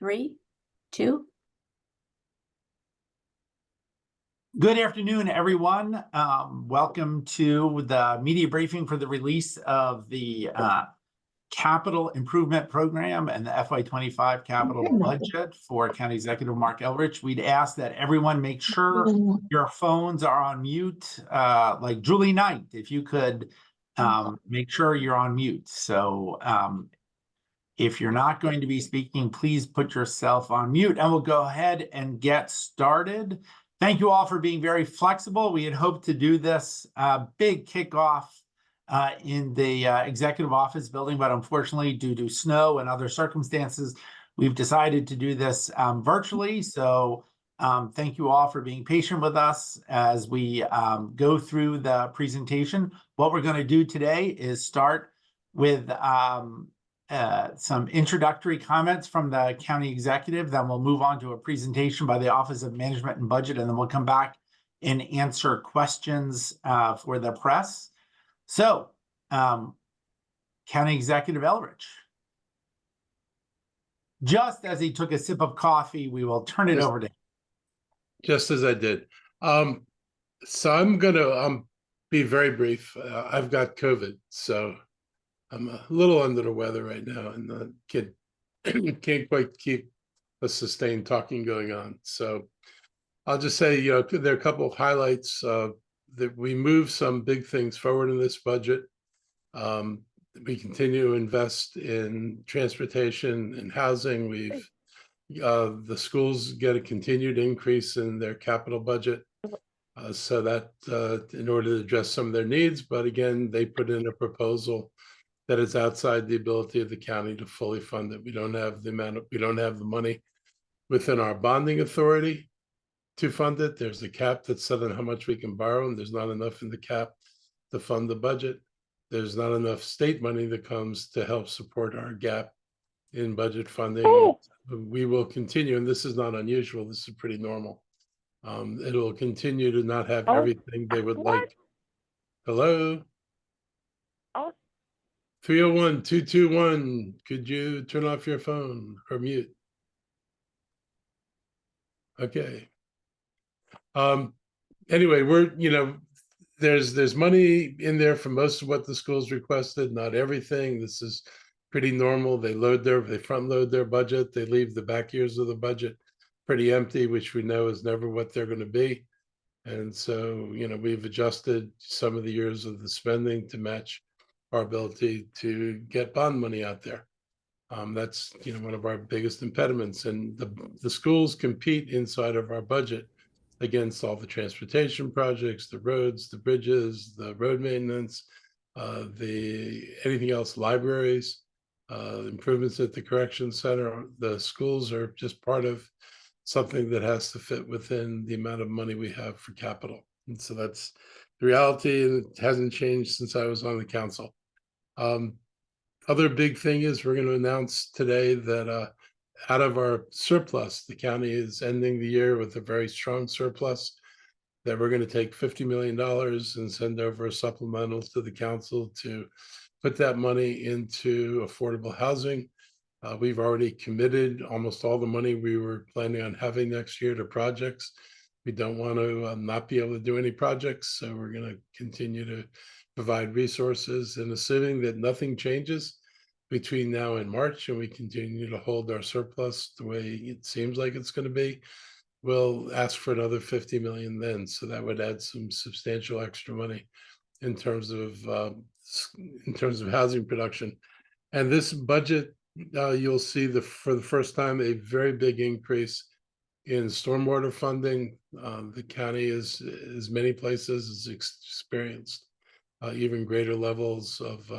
3, 2. Good afternoon, everyone. Welcome to the media briefing for the release of the Capital Improvement Program and the FY25 capital budget for County Executive Mark Elrich. We'd ask that everyone make sure your phones are on mute, like Julie Knight, if you could make sure you're on mute. So if you're not going to be speaking, please put yourself on mute, and we'll go ahead and get started. Thank you all for being very flexible. We had hoped to do this big kickoff in the executive office building, but unfortunately, due to snow and other circumstances, we've decided to do this virtually. So thank you all for being patient with us as we go through the presentation. What we're going to do today is start with some introductory comments from the county executive. Then we'll move on to a presentation by the Office of Management and Budget, and then we'll come back and answer questions for the press. So, County Executive Elrich. Just as he took a sip of coffee, we will turn it over to him. Just as I did. So I'm gonna be very brief. I've got COVID, so I'm a little under the weather right now, and the kid can't quite keep a sustained talking going on. So I'll just say, there are a couple of highlights that we moved some big things forward in this budget. We continue to invest in transportation and housing. We've the schools get a continued increase in their capital budget, so that in order to address some of their needs. But again, they put in a proposal that is outside the ability of the county to fully fund it. We don't have the money within our bonding authority to fund it. There's a cap that's set on how much we can borrow, and there's not enough in the cap to fund the budget. There's not enough state money that comes to help support our gap in budget funding. We will continue, and this is not unusual, this is pretty normal. It will continue to not have everything they would like. Hello? 301-221, could you turn off your phone or mute? Okay. Anyway, there's money in there for most of what the schools requested, not everything. This is pretty normal. They front load their budget. They leave the back years of the budget pretty empty, which we know is never what they're going to be. And so, we've adjusted some of the years of the spending to match our ability to get bond money out there. That's one of our biggest impediments, and the schools compete inside of our budget against all the transportation projects, the roads, the bridges, the road maintenance, anything else, libraries, improvements at the correction center. The schools are just part of something that has to fit within the amount of money we have for capital. And so that's the reality, and it hasn't changed since I was on the council. Other big thing is we're going to announce today that out of our surplus, the county is ending the year with a very strong surplus, that we're going to take $50 million and send over a supplemental to the council to put that money into affordable housing. We've already committed almost all the money we were planning on having next year to projects. We don't want to not be able to do any projects, so we're going to continue to provide resources, and assuming that nothing changes between now and March and we continue to hold our surplus the way it seems like it's going to be, we'll ask for another 50 million then. So that would add some substantial extra money in terms of housing production. And this budget, you'll see for the first time a very big increase in stormwater funding. The county is, as many places, has experienced even greater levels of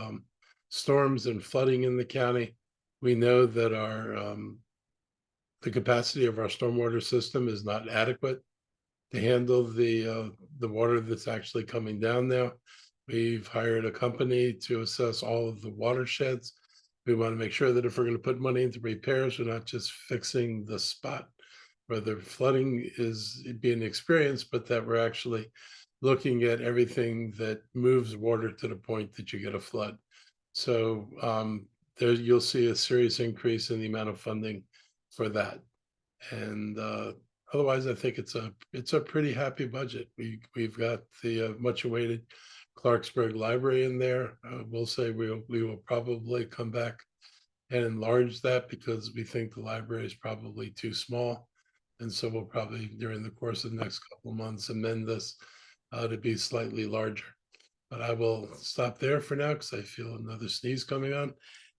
storms and flooding in the county. We know that the capacity of our stormwater system is not adequate to handle the water that's actually coming down now. We've hired a company to assess all of the watersheds. We want to make sure that if we're going to put money into repairs, we're not just fixing the spot where the flooding is being experienced, but that we're actually looking at everything that moves water to the point that you get a flood. So there you'll see a serious increase in the amount of funding for that. And otherwise, I think it's a pretty happy budget. We've got the much awaited Clarksburg Library in there. We'll say we will probably come back and enlarge that because we think the library is probably too small. And so we'll probably, during the course of the next couple of months, amend this to be slightly larger. But I will stop there for now because I feel another sneeze coming on,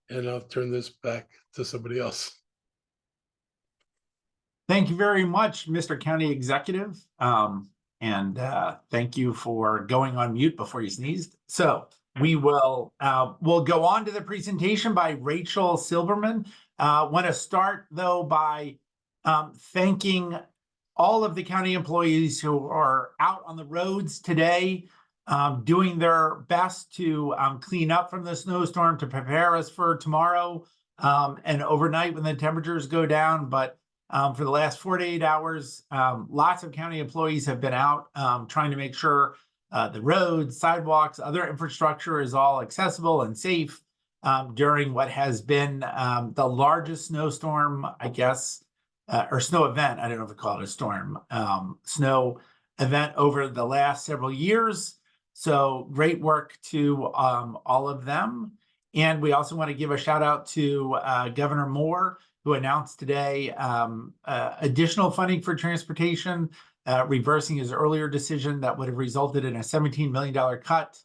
and I'll turn this back to somebody else. Thank you very much, Mr. County Executive. And thank you for going on mute before you sneezed. So we'll go on to the presentation by Rachel Silverman. Want to start though by thanking all of the county employees who are out on the roads today, doing their best to clean up from the snowstorm to prepare us for tomorrow and overnight when the temperatures go down. But for the last 48 hours, lots of county employees have been out trying to make sure the roads, sidewalks, other infrastructure is all accessible and safe during what has been the largest snowstorm, I guess, or snow event. I don't know if we call it a storm, snow event over the last several years. So great work to all of them. And we also want to give a shout out to Governor Moore, who announced today additional funding for transportation, reversing his earlier decision that would have resulted in a $17 million cut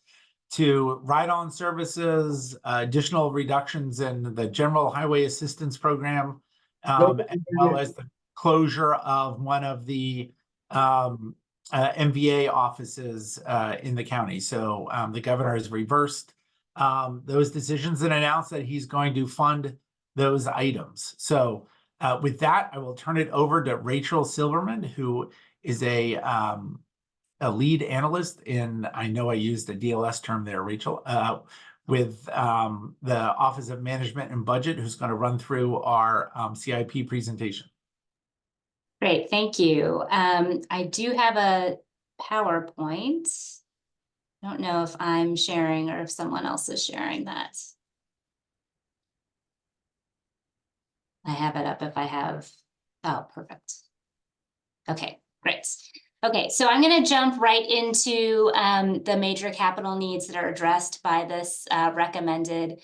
to ride-on services, additional reductions in the General Highway Assistance Program, as well as the closure of one of the MVA offices in the county. So the governor has reversed those decisions and announced that he's going to fund those items. So with that, I will turn it over to Rachel Silverman, who is a lead analyst in, I know I used a DLS term there, Rachel, with the Office of Management and Budget, who's going to run through our CIP presentation. Great, thank you. I do have a PowerPoint. I don't know if I'm sharing or if someone else is sharing that. I have it up if I have, oh, perfect. Okay, great. Okay, so I'm going to jump right into the major capital needs that are addressed by this recommended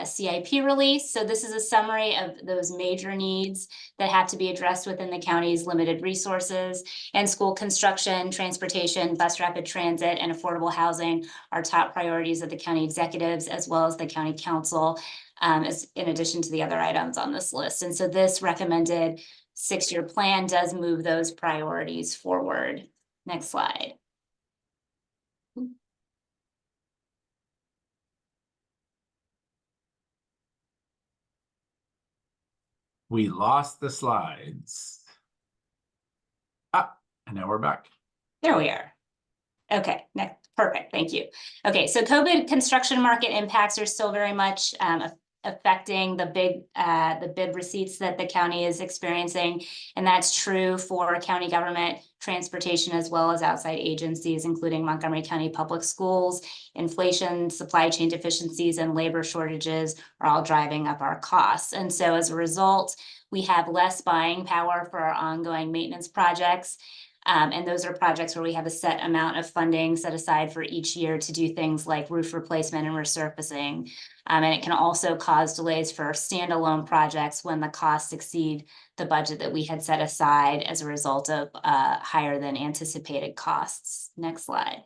CIP release. So this is a summary of those major needs that have to be addressed within the county's limited resources, and school construction, transportation, bus rapid transit, and affordable housing are top priorities of the county executives as well as the county council, as in addition to the other items on this list. And so this recommended 6-year plan does move those priorities forward. Next slide. We lost the slides. And now we're back. There we are. Okay, next, perfect, thank you. Okay, so COVID construction market impacts are still very much affecting the bid receipts that the county is experiencing, and that's true for county government, transportation, as well as outside agencies, including Montgomery County Public Schools. Inflation, supply chain deficiencies, and labor shortages are all driving up our costs. And so as a result, we have less buying power for our ongoing maintenance projects. And those are projects where we have a set amount of funding set aside for each year to do things like roof replacement and resurfacing. And it can also cause delays for standalone projects when the costs exceed the budget that we had set aside as a result of higher than anticipated costs. Next slide.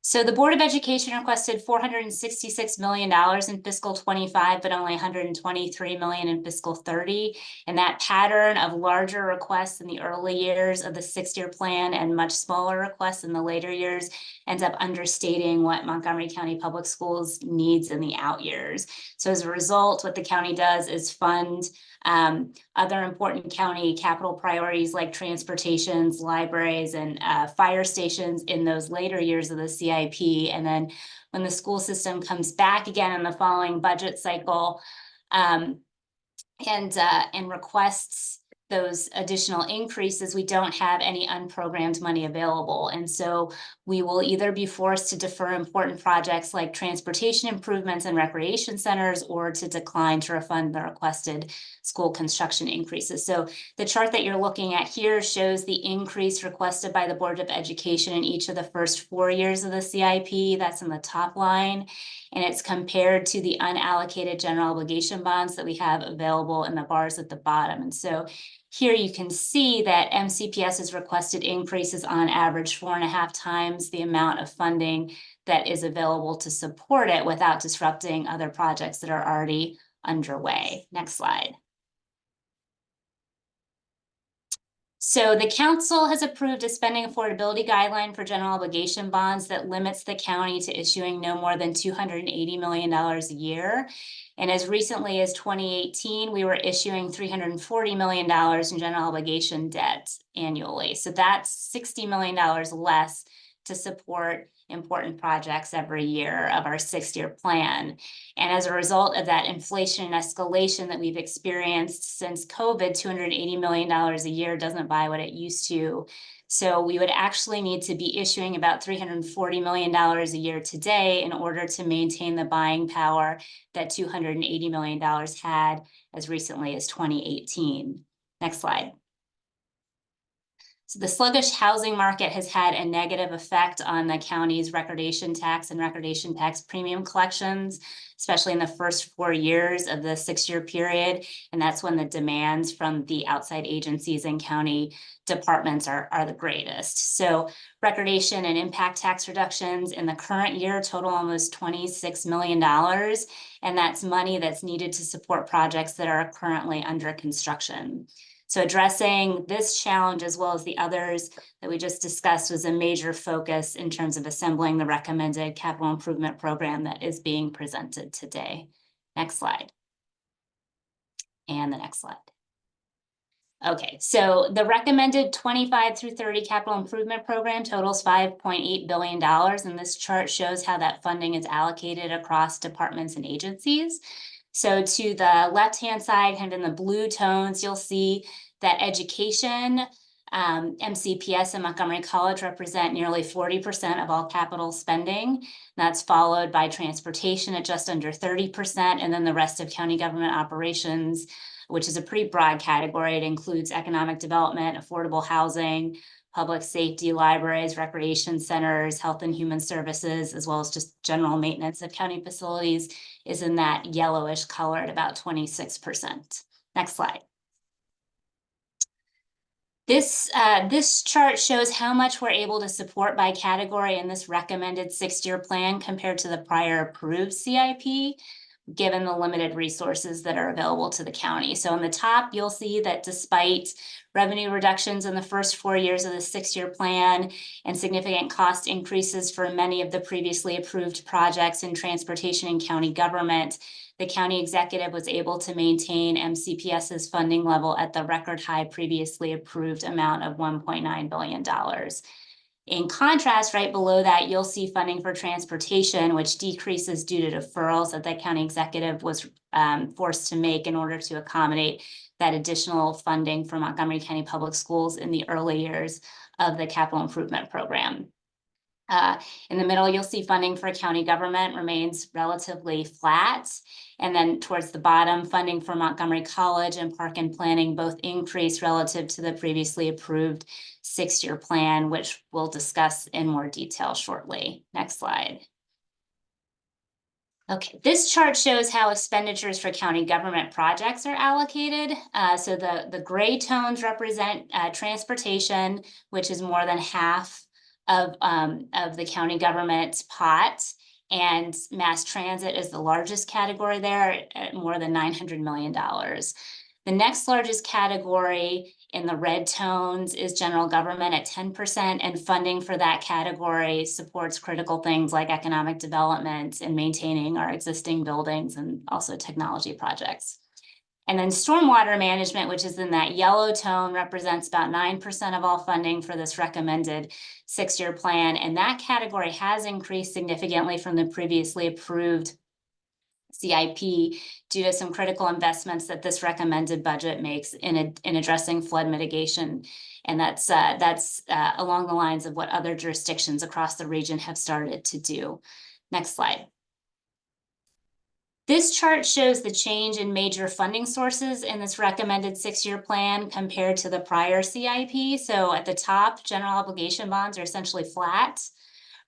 So the Board of Education requested $466 million in fiscal 25, but only $123 million in fiscal 30. And that pattern of larger requests in the early years of the 6-year plan and much smaller requests in the later years ends up understating what Montgomery County Public Schools needs in the out years. So as a result, what the county does is fund other important county capital priorities like transportations, libraries, and fire stations in those later years of the CIP. And then when the school system comes back again in the following budget cycle and requests those additional increases, we don't have any unprogrammed money available. And so we will either be forced to defer important projects like transportation improvements and recreation centers, or to decline to refund the requested school construction increases. So the chart that you're looking at here shows the increase requested by the Board of Education in each of the first 4 years of the CIP. That's in the top line. And it's compared to the unallocated general obligation bonds that we have available in the bars at the bottom. And so here you can see that MCPS has requested increases on average 4.5 times the amount of funding that is available to support it without disrupting other projects that are already underway. Next slide. So the council has approved a spending affordability guideline for general obligation bonds that limits the county to issuing no more than $280 million a year. And as recently as 2018, we were issuing $340 million in general obligation debt annually. So that's $60 million less to support important projects every year of our 6-year plan. And as a result of that inflation and escalation that we've experienced since COVID, $280 million a year doesn't buy what it used to. So we would actually need to be issuing about $340 million a year today in order to maintain the buying power that $280 million had as recently as 2018. Next slide. So the sluggish housing market has had a negative effect on the county's recordation tax and recordation tax premium collections, especially in the first 4 years of the 6-year period. And that's when the demands from the outside agencies and county departments are the greatest. So recordation and impact tax reductions in the current year total almost $26 million. And that's money that's needed to support projects that are currently under construction. So addressing this challenge, as well as the others that we just discussed, was a major focus in terms of assembling the recommended capital improvement program that is being presented today. Next slide. And the next slide. Okay, so the recommended 25 through 30 capital improvement program totals $5.8 billion. And this chart shows how that funding is allocated across departments and agencies. So to the left-hand side, kind of in the blue tones, you'll see that education, MCPS and Montgomery College represent nearly 40% of all capital spending. That's followed by transportation at just under 30%, and then the rest of county government operations, which is a pretty broad category. It includes economic development, affordable housing, public safety, libraries, recreation centers, health and human services, as well as just general maintenance of county facilities, is in that yellowish color at about 26%. Next slide. This chart shows how much we're able to support by category in this recommended 6-year plan compared to the prior approved CIP, given the limited resources that are available to the county. So on the top, you'll see that despite revenue reductions in the first 4 years of the 6-year plan and significant cost increases for many of the previously approved projects in transportation and county government, the county executive was able to maintain MCPS's funding level at the record high previously approved amount of $1.9 billion. In contrast, right below that, you'll see funding for transportation, which decreases due to deferrals that the county executive was forced to make in order to accommodate that additional funding for Montgomery County Public Schools in the early years of the capital improvement program. In the middle, you'll see funding for county government remains relatively flat. And then towards the bottom, funding for Montgomery College and Park and Planning both increased relative to the previously approved 6-year plan, which we'll discuss in more detail shortly. Next slide. Okay, this chart shows how expenditures for county government projects are allocated. So the gray tones represent transportation, which is more than half of the county government pot, and mass transit is the largest category there at more than $900 million. The next largest category in the red tones is general government at 10%, and funding for that category supports critical things like economic development and maintaining our existing buildings and also technology projects. And then stormwater management, which is in that yellow tone, represents about 9% of all funding for this recommended 6-year plan. And that category has increased significantly from the previously approved CIP due to some critical investments that this recommended budget makes in addressing flood mitigation. And that's along the lines of what other jurisdictions across the region have started to do. Next slide. This chart shows the change in major funding sources in this recommended 6-year plan compared to the prior CIP. So at the top, general obligation bonds are essentially flat.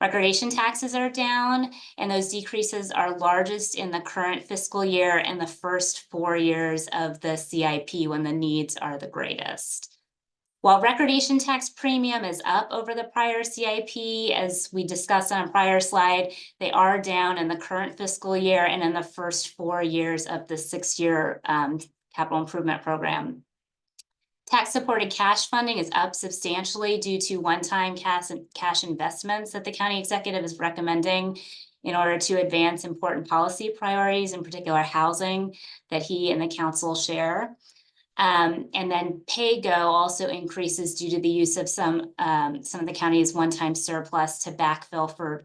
Recordation taxes are down, and those decreases are largest in the current fiscal year and the first 4 years of the CIP when the needs are the greatest. While recordation tax premium is up over the prior CIP, as we discussed on a prior slide, they are down in the current fiscal year and in the first 4 years of the 6-year capital improvement program. Tax-supported cash funding is up substantially due to one-time cash investments that the county executive is recommending in order to advance important policy priorities, in particular housing, that he and the council share. And then pay-go also increases due to the use of some of the county's one-time surplus to backfill for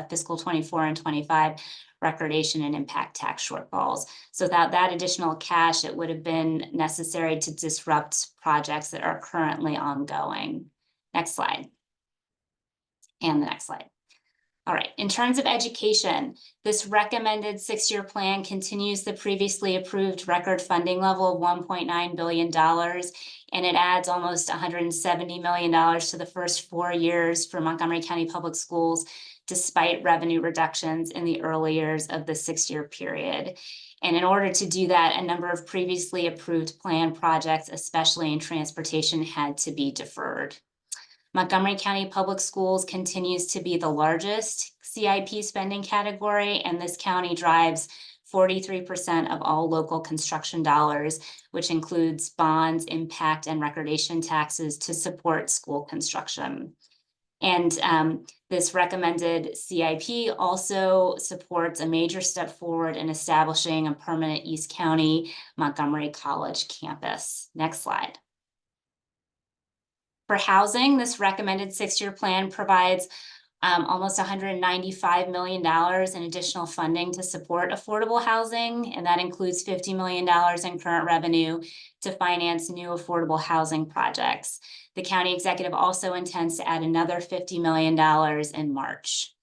fiscal 24 and 25 recordation and impact tax shortfalls. So without that additional cash, it would have been necessary to disrupt projects that are currently ongoing. Next slide. And the next slide. All right, in terms of education, this recommended 6-year plan continues the previously approved record funding level of $1.9 billion, and it adds almost $170 million to the first 4 years for Montgomery County Public Schools, despite revenue reductions in the early years of the 6-year period. And in order to do that, a number of previously approved plan projects, especially in transportation, had to be deferred. Montgomery County Public Schools continues to be the largest CIP spending category, and this county drives 43% of all local construction dollars, which includes bonds, impact, and recordation taxes to support school construction. And this recommended CIP also supports a major step forward in establishing a permanent East County Montgomery College campus. Next slide. For housing, this recommended 6-year plan provides almost $195 million in additional funding to support affordable housing, and that includes $50 million in current revenue to finance new affordable housing projects. The county executive also intends to add another $50 million in March.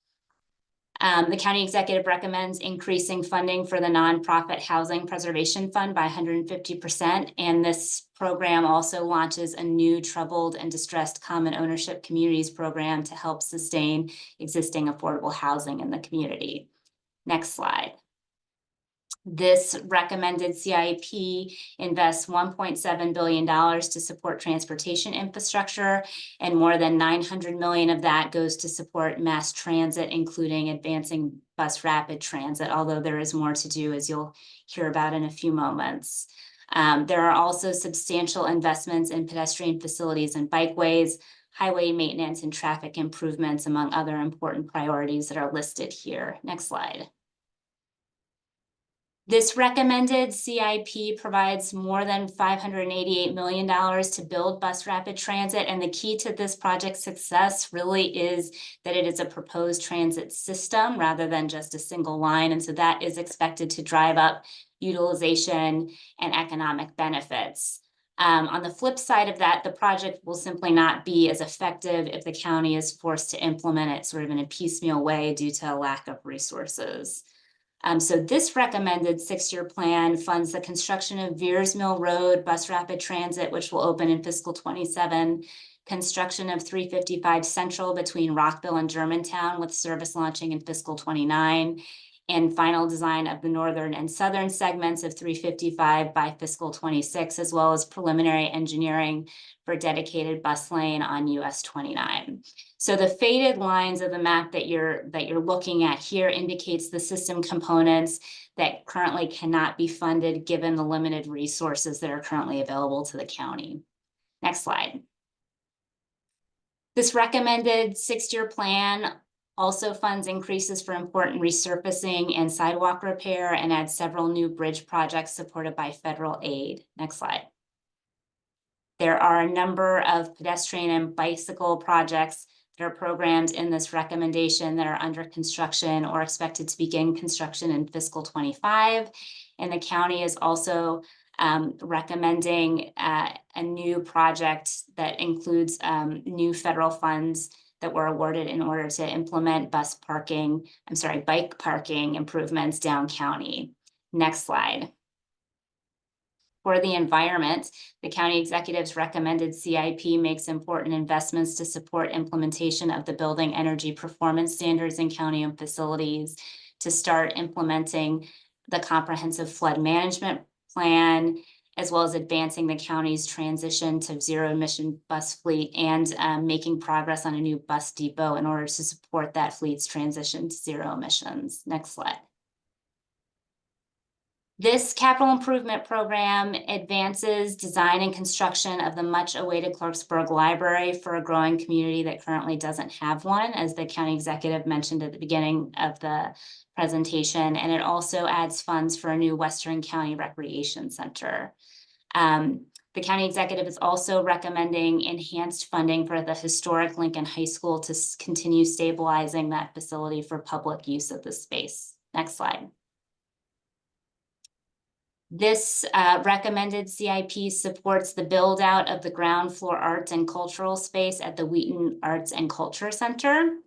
The county executive recommends increasing funding for the nonprofit Housing Preservation Fund by 150%, and this program also launches a new troubled and distressed common ownership communities program to help sustain existing affordable housing in the community. Next slide. This recommended CIP invests $1.7 billion to support transportation infrastructure, and more than $900 million of that goes to support mass transit, including advancing bus rapid transit, although there is more to do, as you'll hear about in a few moments. There are also substantial investments in pedestrian facilities and bikeways, highway maintenance, and traffic improvements, among other important priorities that are listed here. Next slide. This recommended CIP provides more than $588 million to build bus rapid transit, and the key to this project's success really is that it is a proposed transit system rather than just a single line, and so that is expected to drive up utilization and economic benefits. On the flip side of that, the project will simply not be as effective if the county is forced to implement it sort of in a piecemeal way due to a lack of resources. So this recommended 6-year plan funds the construction of Veers Mill Road Bus Rapid Transit, which will open in fiscal 27, construction of 355 Central between Rockville and Germantown with service launching in fiscal 29, and final design of the northern and southern segments of 355 by fiscal 26, as well as preliminary engineering for dedicated bus lane on US 29. So the faded lines of the map that you're looking at here indicates the system components that currently cannot be funded given the limited resources that are currently available to the county. Next slide. This recommended 6-year plan also funds increases for important resurfacing and sidewalk repair and adds several new bridge projects supported by federal aid. Next slide. There are a number of pedestrian and bicycle projects that are programmed in this recommendation that are under construction or expected to begin construction in fiscal 25. And the county is also recommending a new project that includes new federal funds that were awarded in order to implement bike parking improvements down county. Next slide. For the environment, the county executive's recommended CIP makes important investments to support implementation of the building energy performance standards in county-owned facilities, to start implementing the comprehensive flood management plan, as well as advancing the county's transition to zero-emission bus fleet and making progress on a new bus depot in order to support that fleet's transition to zero emissions. Next slide. This capital improvement program advances design and construction of the much-awaited Clarksburg Library for a growing community that currently doesn't have one, as the county executive mentioned at the beginning of the presentation, and it also adds funds for a new Western County Recreation Center. The county executive is also recommending enhanced funding for the historic Lincoln High School to continue stabilizing that facility for public use of the space. Next slide. This recommended CIP supports the build out of the ground floor arts and cultural space at the Wheaton Arts and Culture Center.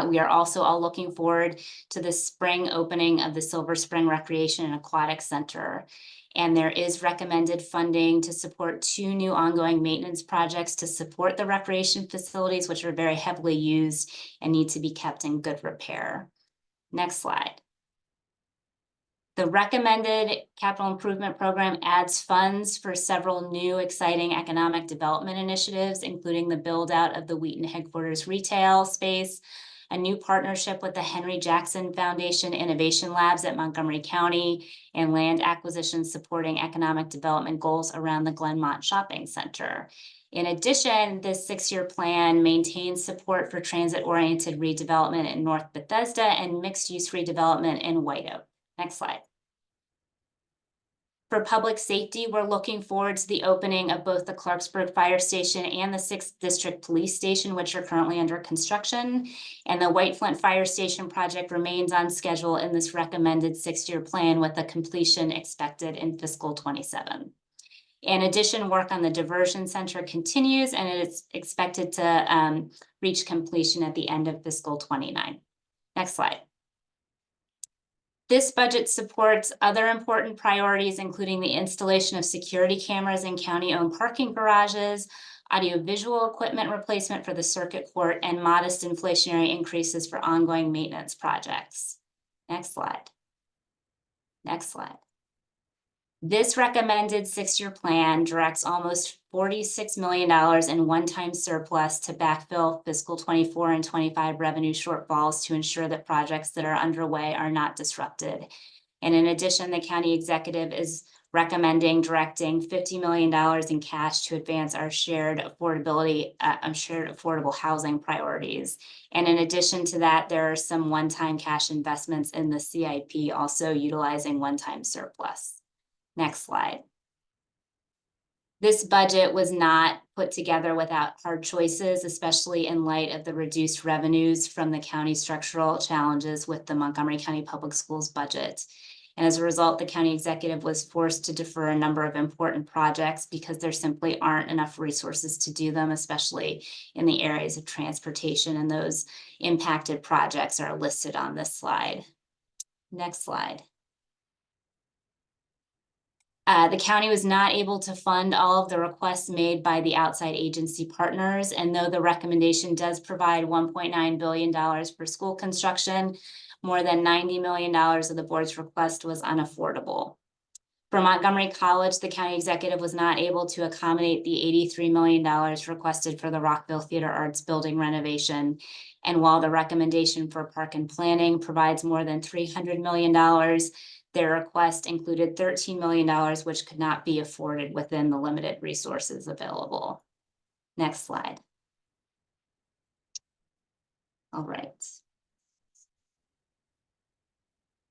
We are also all looking forward to the spring opening of the Silver Spring Recreation and Aquatic Center. And there is recommended funding to support 2 new ongoing maintenance projects to support the recreation facilities, which are very heavily used and need to be kept in good repair. Next slide. The recommended capital improvement program adds funds for several new exciting economic development initiatives, including the build out of the Wheaton headquarters retail space, a new partnership with the Henry Jackson Foundation Innovation Labs at Montgomery County, and land acquisition supporting economic development goals around the Glenmont Shopping Center. In addition, this 6-year plan maintains support for transit-oriented redevelopment in North Bethesda and mixed-use redevelopment in White Oak. Next slide. For public safety, we're looking forward to the opening of both the Clarksburg Fire Station and the 6th District Police Station, which are currently under construction. And the White Flint Fire Station project remains on schedule in this recommended 6-year plan, with a completion expected in fiscal 27. In addition, work on the diversion center continues, and it is expected to reach completion at the end of fiscal 29. Next slide. This budget supports other important priorities, including the installation of security cameras in county-owned parking garages, audiovisual equipment replacement for the circuit court, and modest inflationary increases for ongoing maintenance projects. Next slide. Next slide. This recommended 6-year plan directs almost $46 million in one-time surplus to backfill fiscal 24 and 25 revenue shortfalls to ensure that projects that are underway are not disrupted. And in addition, the county executive is recommending directing $50 million in cash to advance our shared affordable housing priorities. And in addition to that, there are some one-time cash investments in the CIP, also utilizing one-time surplus. Next slide. This budget was not put together without hard choices, especially in light of the reduced revenues from the county's structural challenges with the Montgomery County Public Schools budget. And as a result, the county executive was forced to defer a number of important projects because there simply aren't enough resources to do them, especially in the areas of transportation, and those impacted projects are listed on this slide. Next slide. The county was not able to fund all of the requests made by the outside agency partners, and though the recommendation does provide $1.9 billion for school construction, more than $90 million of the board's request was unaffordable. For Montgomery College, the county executive was not able to accommodate the $83 million requested for the Rockville Theater Arts building renovation. And while the recommendation for park and planning provides more than $300 million, their request included $13 million, which could not be afforded within the limited resources available. Next slide. All right.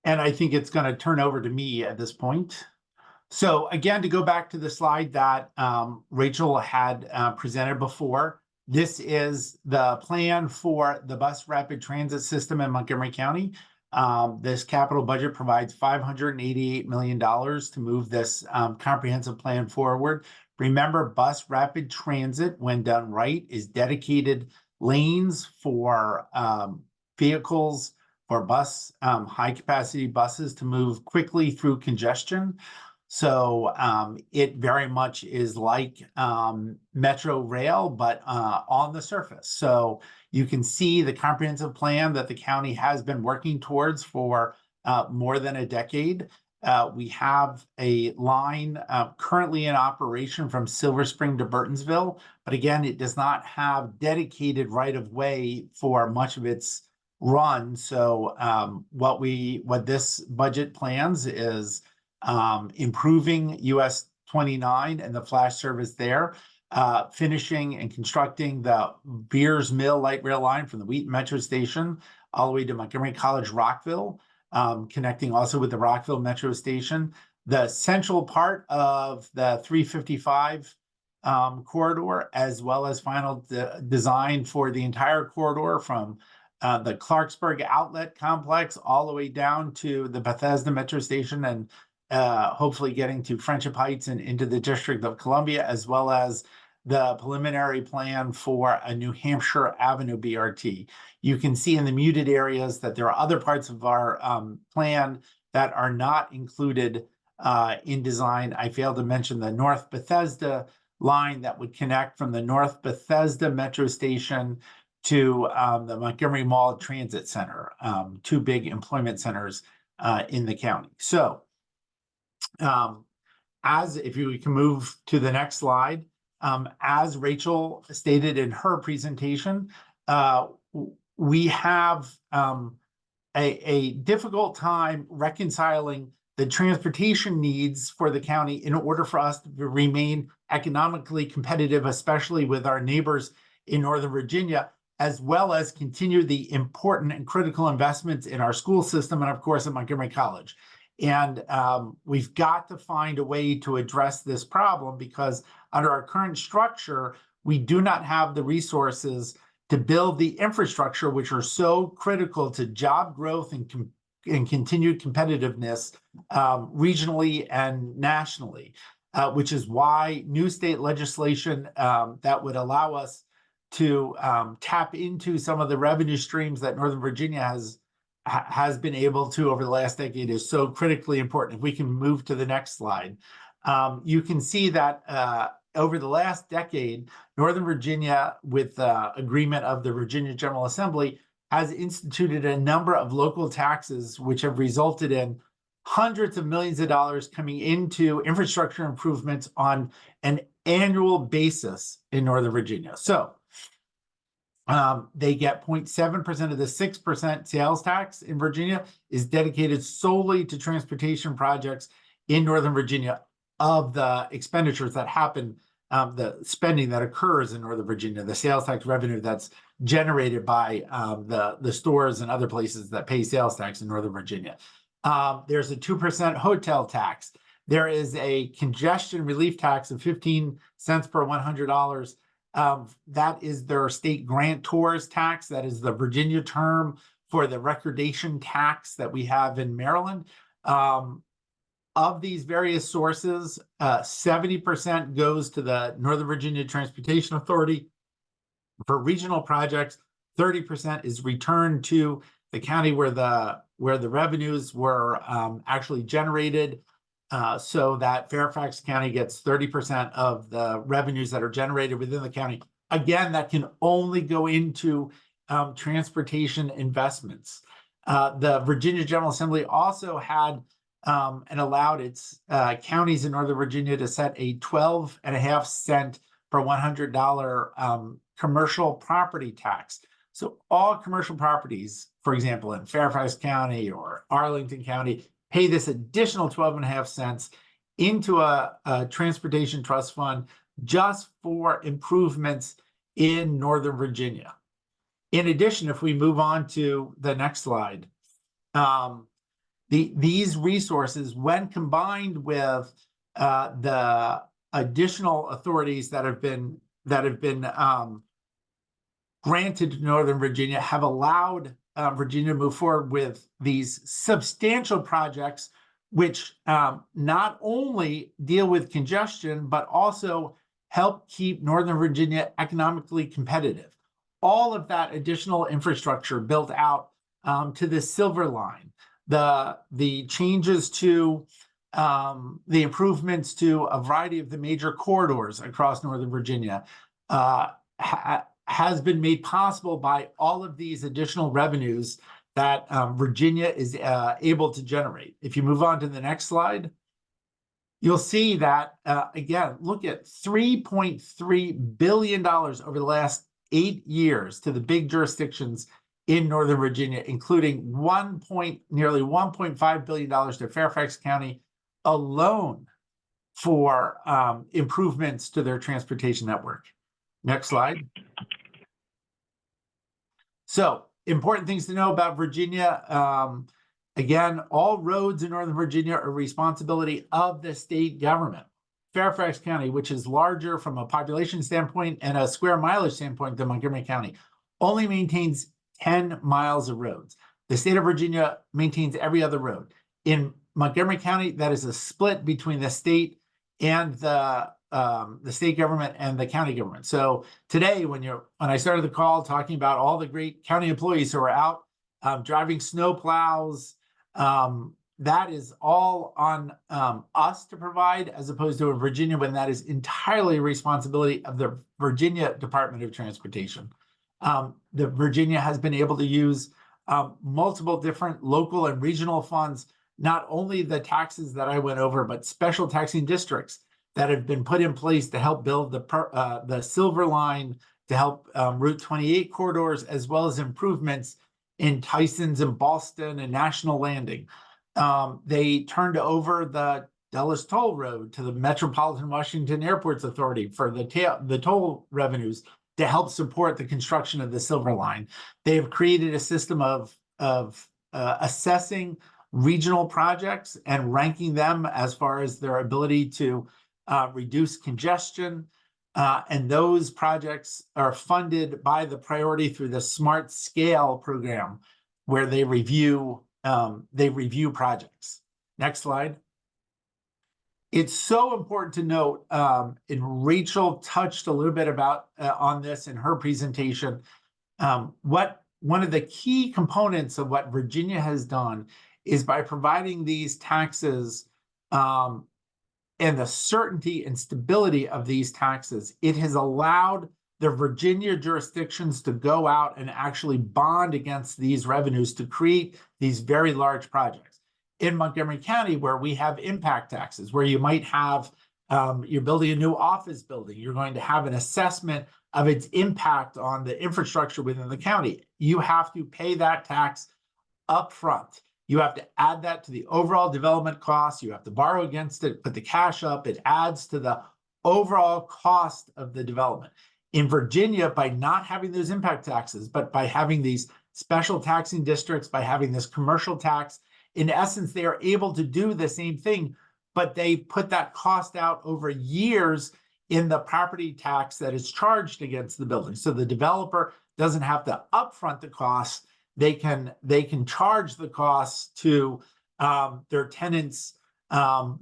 And I think it's going to turn over to me at this point. So again, to go back to the slide that Rachel had presented before, This is the plan for the bus rapid transit system in Montgomery County. This capital budget provides $588 million to move this comprehensive plan forward. Remember, bus rapid transit, when done right, is dedicated lanes for vehicles, for bus, high-capacity buses to move quickly through congestion. So it very much is like Metro Rail, but on the surface. So you can see the comprehensive plan that the county has been working towards for more than a decade. We have a line currently in operation from Silver Spring to Burtonsville, but again, it does not have dedicated right-of-way for much of its run. So what this budget plans is improving US 29 and the flash service there, finishing and constructing the Beers Mill light rail line from the Wheaton Metro Station all the way to Montgomery College Rockville, connecting also with the Rockville Metro Station. The central part of the 355 corridor, as well as final design for the entire corridor from the Clarksburg Outlet Complex all the way down to the Bethesda Metro Station, and hopefully getting to Friendship Heights and into the District of Columbia, as well as the preliminary plan for a New Hampshire Avenue BRT. You can see in the muted areas that there are other parts of our plan that are not included in design. I failed to mention the North Bethesda line that would connect from the North Bethesda Metro Station to the Montgomery Mall Transit Center, two big employment centers in the county. So if you can move to the next slide, as Rachel stated in her presentation, we have a difficult time reconciling the transportation needs for the county in order for us to remain economically competitive, especially with our neighbors in Northern Virginia, as well as continue the important and critical investments in our school system and, of course, at Montgomery College. And we've got to find a way to address this problem, because under our current structure, we do not have the resources to build the infrastructure which are so critical to job growth and continued competitiveness regionally and nationally, which is why new state legislation that would allow us to tap into some of the revenue streams that Northern Virginia has been able to over the last decade is so critically important. If we can move to the next slide, you can see that over the last decade, Northern Virginia, with the agreement of the Virginia General Assembly, has instituted a number of local taxes, which have resulted in hundreds of millions of dollars coming into infrastructure improvements on an annual basis in Northern Virginia. So they get 0.7% of the 6% sales tax in Virginia is dedicated solely to transportation projects in Northern Virginia of the expenditures that happen, the spending that occurs in Northern Virginia, the sales tax revenue that's generated by the stores and other places that pay sales tax in Northern Virginia. There's a 2% hotel tax. There is a congestion relief tax of 15 cents per $100. That is their state grantors tax. That is the Virginia term for the recordation tax that we have in Maryland. Of these various sources, 70% goes to the Northern Virginia Transportation Authority. For regional projects, 30% is returned to the county where the revenues were actually generated, so that Fairfax County gets 30% of the revenues that are generated within the county. Again, that can only go into transportation investments. The Virginia General Assembly also had and allowed its counties in Northern Virginia to set a 12.5 cent per $100 commercial property tax. So all commercial properties, for example, in Fairfax County or Arlington County, pay this additional 12.5 cents into a transportation trust fund just for improvements in Northern Virginia. In addition, if we move on to the next slide, these resources, when combined with the additional authorities that have been granted to Northern Virginia have allowed Virginia to move forward with these substantial projects, which not only deal with congestion, but also help keep Northern Virginia economically competitive. All of that additional infrastructure built out to the Silver Line, the changes to the improvements to a variety of the major corridors across Northern Virginia has been made possible by all of these additional revenues that Virginia is able to generate. If you move on to the next slide, you'll see that, again, look at $3.3 billion over the last 8 years to the big jurisdictions in Northern Virginia, including nearly $1.5 billion to Fairfax County alone for improvements to their transportation network. Next slide. So, important things to know about Virginia. Again, all roads in Northern Virginia are responsibility of the state government. Fairfax County, which is larger from a population standpoint and a square mileage standpoint than Montgomery County, only maintains 10 miles of roads. The state of Virginia maintains every other road. In Montgomery County, that is a split between the state and the state government and the county government. So today, when I started the call talking about all the great county employees who are out driving snow plows, that is all on us to provide, as opposed to in Virginia, when that is entirely responsibility of the Virginia Department of Transportation. The Virginia has been able to use multiple different local and regional funds, not only the taxes that I went over, but special taxing districts that have been put in place to help build the Silver Line, to help Route 28 corridors, as well as improvements in Tysons and Ballston and National Landing. They turned over the Dulles Toll Road to the Metropolitan Washington Airports Authority for the toll revenues to help support the construction of the Silver Line. They have created a system of assessing regional projects and ranking them as far as their ability to reduce congestion. And those projects are funded by the priority through the Smart Scale program, where they review projects. Next slide. It's so important to note, and Rachel touched a little bit about on this in her presentation, one of the key components of what Virginia has done is by providing these taxes and the certainty and stability of these taxes, it has allowed the Virginia jurisdictions to go out and actually bond against these revenues to create these very large projects. In Montgomery County, where we have impact taxes, where you might have, you're building a new office building, you're going to have an assessment of its impact on the infrastructure within the county. You have to pay that tax up front. You have to add that to the overall development costs. You have to borrow against it, put the cash up. It adds to the overall cost of the development. In Virginia, by not having those impact taxes, but by having these special taxing districts, by having this commercial tax, in essence, they are able to do the same thing, but they put that cost out over years in the property tax that is charged against the building. So the developer doesn't have to upfront the costs. They can charge the costs to their tenants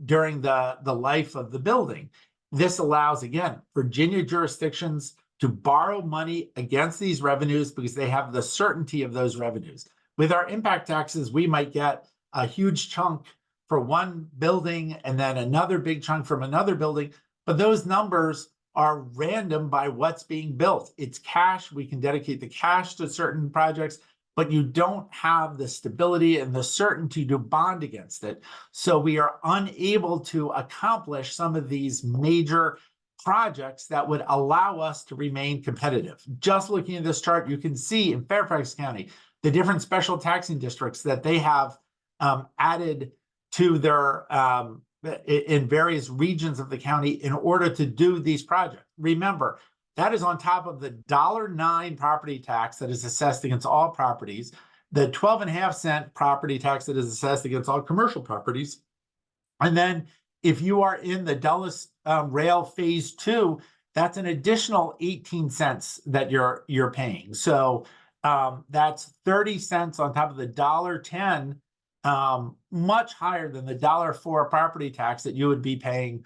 during the life of the building. This allows, again, Virginia jurisdictions to borrow money against these revenues because they have the certainty of those revenues. With our impact taxes, we might get a huge chunk for one building and then another big chunk from another building, but those numbers are random by what's being built. It's cash. We can dedicate the cash to certain projects, but you don't have the stability and the certainty to bond against it. So we are unable to accomplish some of these major projects that would allow us to remain competitive. Just looking at this chart, you can see in Fairfax County, the different special taxing districts that they have added to their in various regions of the county in order to do these projects. Remember, that is on top of the $1.09 property tax that is assessed against all properties, the 12.5-cent property tax that is assessed against all commercial properties. And then if you are in the Dulles Rail Phase 2, that's an additional 18 cents that you're paying. So that's 30 cents on top of the $1.10, much higher than the $1.04 property tax that you would be paying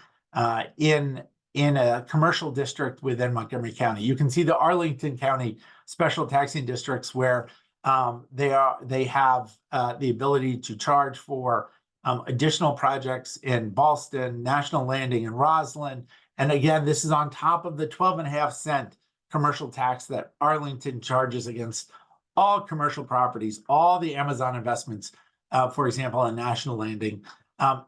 in a commercial district within Montgomery County. You can see the Arlington County special taxing districts where they have the ability to charge for additional projects in Ballston, National Landing, and Roslyn. And again, this is on top of the 12.5-cent commercial tax that Arlington charges against all commercial properties, all the Amazon investments, for example, on National Landing,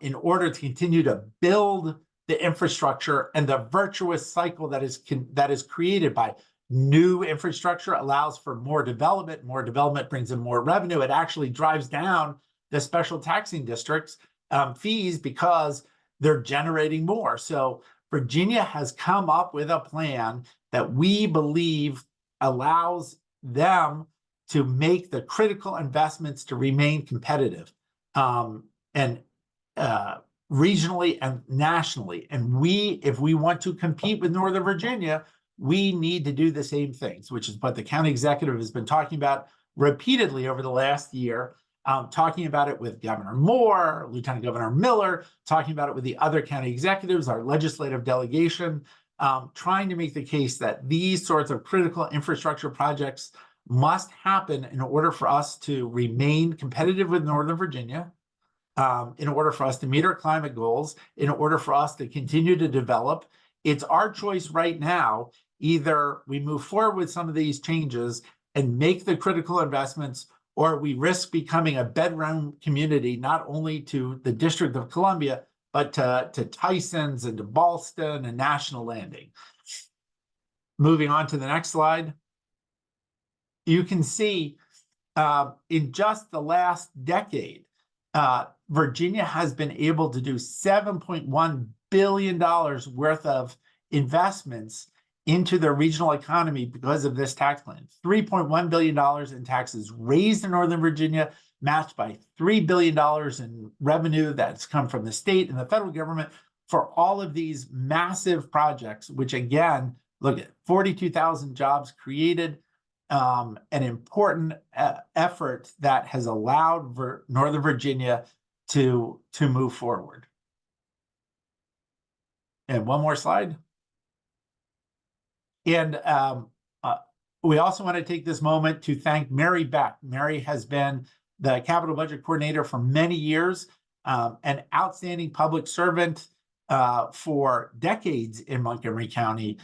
in order to continue to build the infrastructure. And the virtuous cycle that is created by new infrastructure allows for more development. More development brings in more revenue. It actually drives down the special taxing districts fees because they're generating more. So Virginia has come up with a plan that we believe allows them to make the critical investments to remain competitive, and regionally and nationally. And if we want to compete with Northern Virginia, we need to do the same things, which is what the county executive has been talking about repeatedly over the last year, talking about it with Governor Moore, Lieutenant Governor Miller, talking about it with the other county executives, our legislative delegation, trying to make the case that these sorts of critical infrastructure projects must happen in order for us to remain competitive with Northern Virginia, in order for us to meet our climate goals, in order for us to continue to develop. It's our choice right now. Either we move forward with some of these changes and make the critical investments, or we risk becoming a bedroom community, not only to the District of Columbia, but to Tysons and to Ballston and National Landing. Moving on to the next slide. You can see in just the last decade, Virginia has been able to do $7.1 billion worth of investments into the regional economy because of this tax plan. $3.1 billion in taxes raised in Northern Virginia, matched by $3 billion in revenue that's come from the state and the federal government for all of these massive projects, which again, look at 42,000 jobs created, an important effort that has allowed Northern Virginia to move forward. And one more slide. And we also want to take this moment to thank Mary Beck. Mary has been the capital budget coordinator for many years, an outstanding public servant for decades in Montgomery County,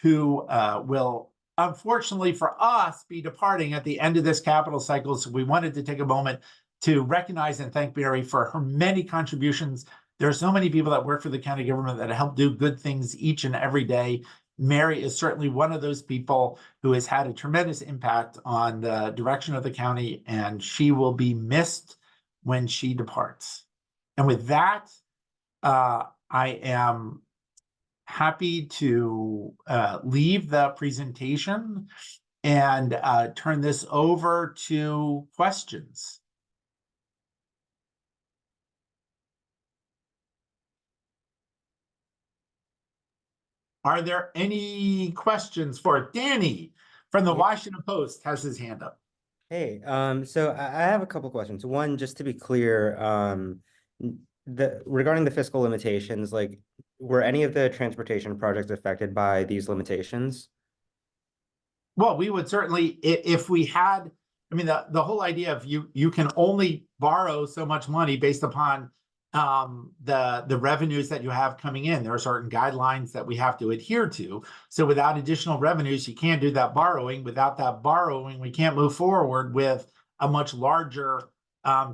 who will, unfortunately for us, be departing at the end of this capital cycle. So we wanted to take a moment to recognize and thank Mary for her many contributions. There are so many people that work for the county government that help do good things each and every day. Mary is certainly one of those people who has had a tremendous impact on the direction of the county, and she will be missed when she departs. And with that, I am happy to leave the presentation and turn this over to questions. Are there any questions for Danny from the Washington Post? Has his hand up. Hey, so I have a couple questions. One, just to be clear, regarding the fiscal limitations, like, were any of the transportation projects affected by these limitations? Well, we would certainly, if we had, I mean, the whole idea of you can only borrow so much money based upon the revenues that you have coming in. There are certain guidelines that we have to adhere to. So without additional revenues, you can't do that borrowing. Without that borrowing, we can't move forward with a much larger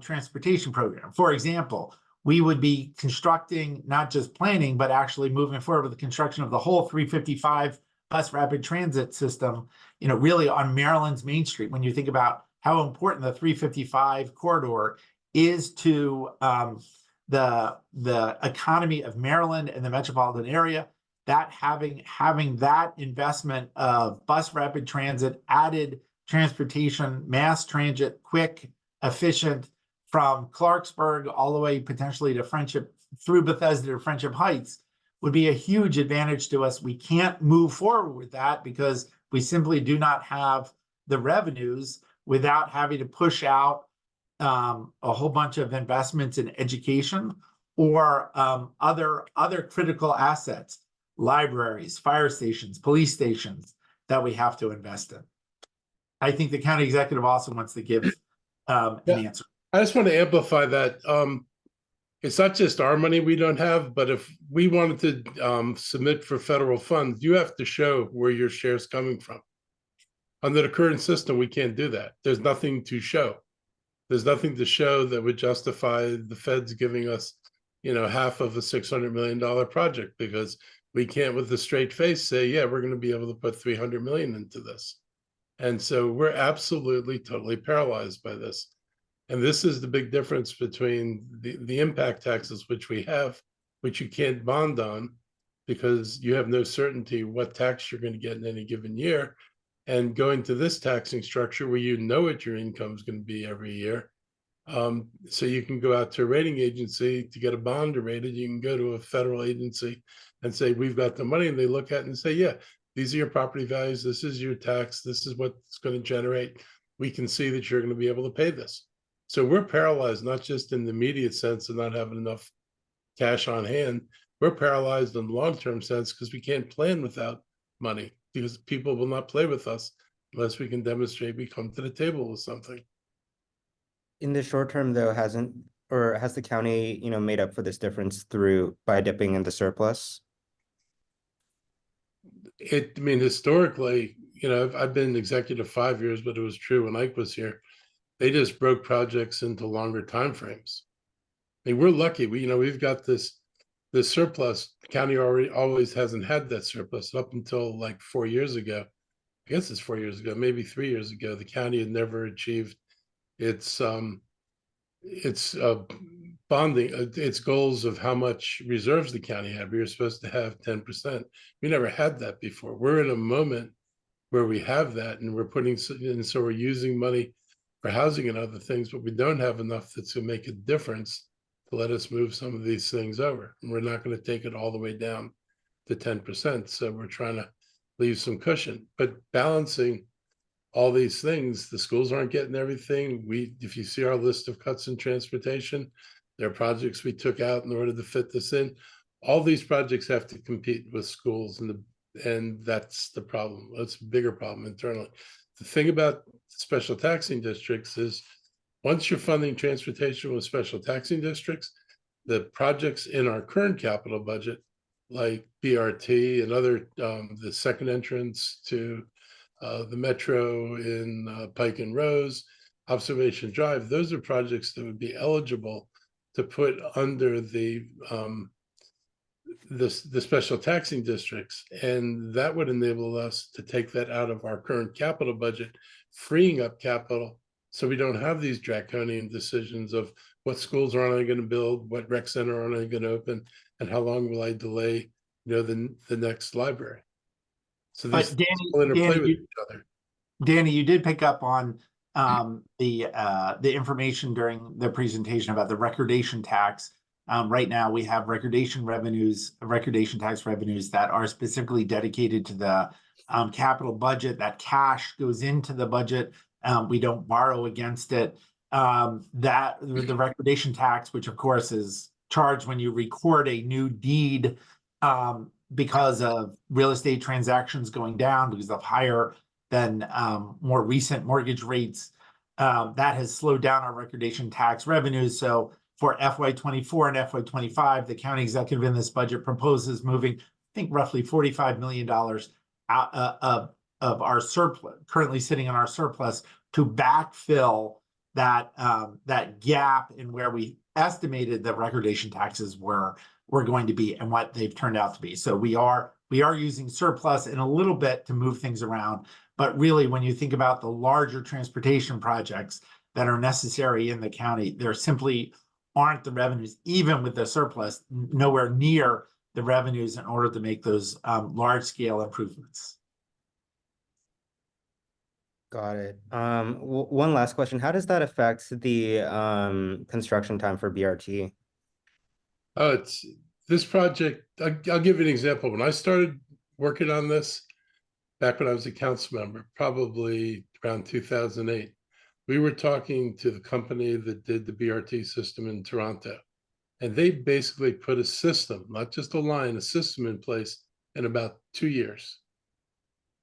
transportation program. For example, we would be constructing, not just planning, but actually moving forward with the construction of the whole 355 bus rapid transit system, really on Maryland's Main Street. When you think about how important the 355 corridor is to the economy of Maryland and the metropolitan area, that having that investment of bus rapid transit, added transportation, mass transit, quick, efficient, from Clarksburg all the way potentially to Friendship, through Bethesda to Friendship Heights, would be a huge advantage to us. We can't move forward with that because we simply do not have the revenues without having to push out a whole bunch of investments in education or other critical assets, libraries, fire stations, police stations that we have to invest in. I think the county executive also wants to give an answer. I just want to amplify that. It's not just our money we don't have, but if we wanted to submit for federal funds, you have to show where your share is coming from. Under the current system, we can't do that. There's nothing to show. There's nothing to show that would justify the feds giving us, half of a $600 million project, because we can't with a straight face say, yeah, we're going to be able to put 300 million into this. And so we're absolutely, totally paralyzed by this. And this is the big difference between the impact taxes, which we have, which you can't bond on because you have no certainty what tax you're going to get in any given year, and going to this taxing structure where you know what your income is going to be every year. So you can go out to a rating agency to get a bond rated. You can go to a federal agency and say, we've got the money. And they look at it and say, yeah, these are your property values. This is your tax. This is what it's going to generate. We can see that you're going to be able to pay this. So we're paralyzed, not just in the immediate sense of not having enough cash on hand. We're paralyzed in the long-term sense because we can't plan without money, because people will not play with us unless we can demonstrate we come to the table with something. In the short term, though, has the county, made up for this difference by dipping into surplus? Historically, I've been executive 5 years, but it was true when Ike was here. They just broke projects into longer timeframes. We're lucky. We've got this surplus. The county always hasn't had that surplus up until like 4 years ago. I guess it's 4 years ago, maybe 3 years ago. The county had never achieved its bonding, its goals of how much reserves the county had. We were supposed to have 10%. We never had that before. We're in a moment where we have that, and we're putting in, so we're using money for housing and other things, but we don't have enough that's going to make a difference to let us move some of these things over. And we're not going to take it all the way down to 10%. So we're trying to leave some cushion, but balancing all these things, the schools aren't getting everything. If you see our list of cuts in transportation, there are projects we took out in order to fit this in. All these projects have to compete with schools, and that's the problem. That's a bigger problem internally. The thing about special taxing districts is once you're funding transportation with special taxing districts, the projects in our current capital budget, like BRT and other, the second entrance to the metro in Pike and Rose, Observation Drive, those are projects that would be eligible to put under the special taxing districts, and that would enable us to take that out of our current capital budget, freeing up capital so we don't have these draconian decisions of what schools are I going to build, what rec center are I going to open, and how long will I delay the next library. So these all interplay with each other. Danny, you did pick up on the information during the presentation about the recordation tax. Right now, we have recordation tax revenues that are specifically dedicated to the capital budget. That cash goes into the budget. We don't borrow against it. That the recordation tax, which of course is charged when you record a new deed, because of real estate transactions going down because of higher than more recent mortgage rates, that has slowed down our recordation tax revenues. So for FY24 and FY25, the county executive in this budget proposes moving, I think, roughly $45 million out of our surplus, currently sitting in our surplus, to backfill that gap in where we estimated the recordation taxes were going to be and what they've turned out to be. So we are using surplus in a little bit to move things around, but really when you think about the larger transportation projects that are necessary in the county, there simply aren't the revenues, even with the surplus, nowhere near the revenues in order to make those large scale improvements. Got it. One last question. How does that affect the construction time for BRT? Oh, this project, I'll give you an example. When I started working on this, back when I was a council member, probably around 2008, we were talking to the company that did the BRT system in Toronto. And they basically put a system, not just a line, a system in place in about 2 years.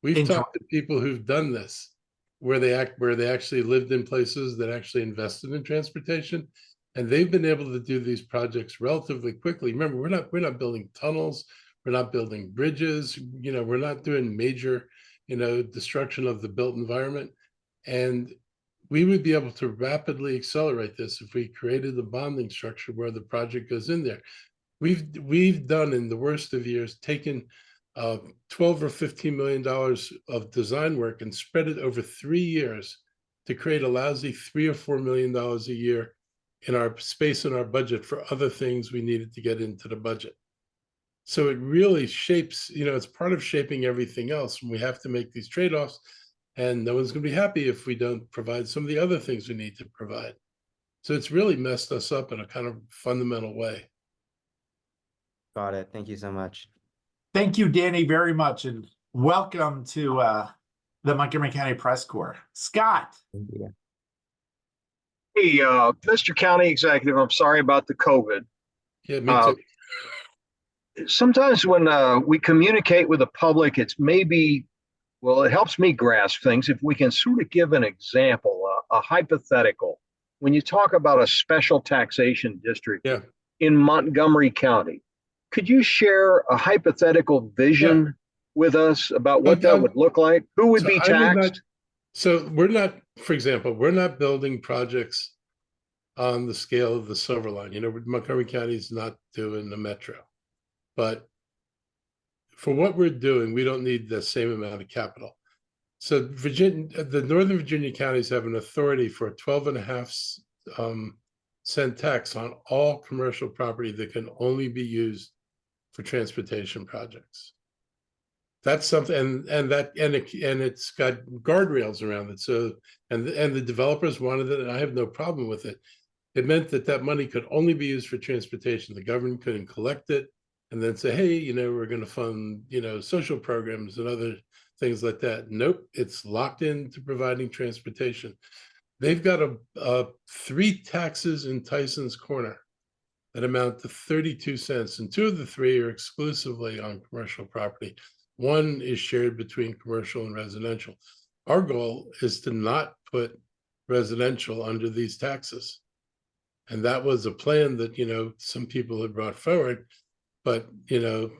We've talked to people who've done this, where they actually lived in places that actually invested in transportation, and they've been able to do these projects relatively quickly. Remember, we're not building tunnels, we're not building bridges, we're not doing major, destruction of the built environment. And we would be able to rapidly accelerate this if we created the bonding structure where the project goes in there. We've done, in the worst of years, taken $12 or $15 million of design work and spread it over 3 years to create a lousy $3 or $4 million a year in our space in our budget for other things we needed to get into the budget. So it really shapes, it's part of shaping everything else, and we have to make these trade-offs. And no one's going to be happy if we don't provide some of the other things we need to provide. So it's really messed us up in a kind of fundamental way. Got it. Thank you so much. Thank you, Danny, very much, and welcome to the Montgomery County Press Corps. Scott. Yeah. Hey, Mr. County Executive, I'm sorry about the COVID. Yeah, me too. Sometimes when we communicate with the public, it's maybe, well, it helps me grasp things if we can sort of give an example, a hypothetical. When you talk about a special taxation district in Montgomery County, could you share a hypothetical vision with us about what that would look like? Who would be taxed? So we're not, for example, we're not building projects on the scale of the Silver Line. Montgomery County is not doing the metro. But for what we're doing, we don't need the same amount of capital. So the Northern Virginia counties have an authority for a 12.5 cent tax on all commercial property that can only be used for transportation projects. That's something, and it's got guardrails around it. So and the developers wanted it, and I have no problem with it. It meant that money could only be used for transportation. The government couldn't collect it and then say, hey, we're going to fund, social programs and other things like that. Nope, it's locked into providing transportation. They've got 3 taxes in Tyson's Corner that amount to 32 cents, and 2 of the 3 are exclusively on commercial property. 1 is shared between commercial and residential. Our goal is to not put residential under these taxes. And that was a plan that, some people had brought forward. But, it